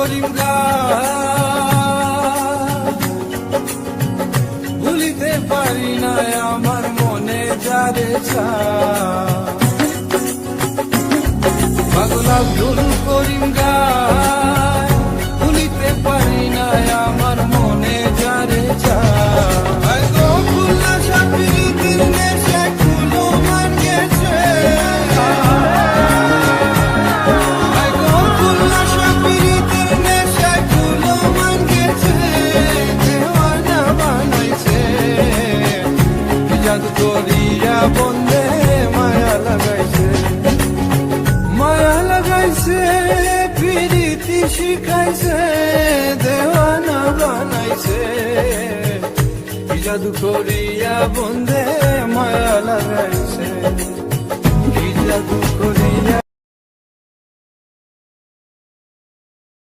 করিম ভুলিতে পারি না আমার মনে যারে পাগল আব্দুল করিম ভুলিতে পারি না আমার মনে যারে জাদু করিয়া বন্দে মায়া লাগাইছে প্রীতি শিখাইছে দেওয়ানা বানাইছে জাদু করিয়া বন্দে মায়া লাগাইছে জাদু করিয়া